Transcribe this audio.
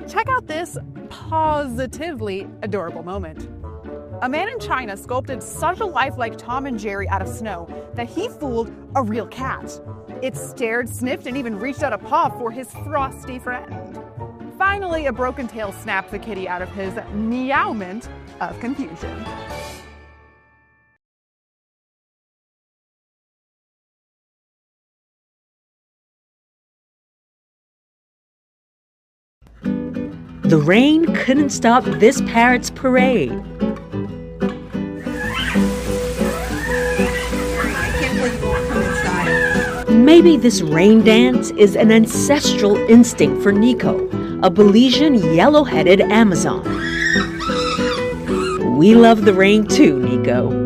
Check out this positively adorable moment. A man in China sculpted such a lifelike Tom and Jerry out of snow that he fooled a real cat. It stared, sniffed, and even reached out a paw for his frosty friend. Finally, a broken tail snapped the kitty out of his meowment of confusion. The rain couldn't stop this parrot's parade. I can't believe you won't come inside. Maybe this rain dance is an ancestral instinct for Nico, a Belizean yellow-headed Amazon. We love the rain too, Nico.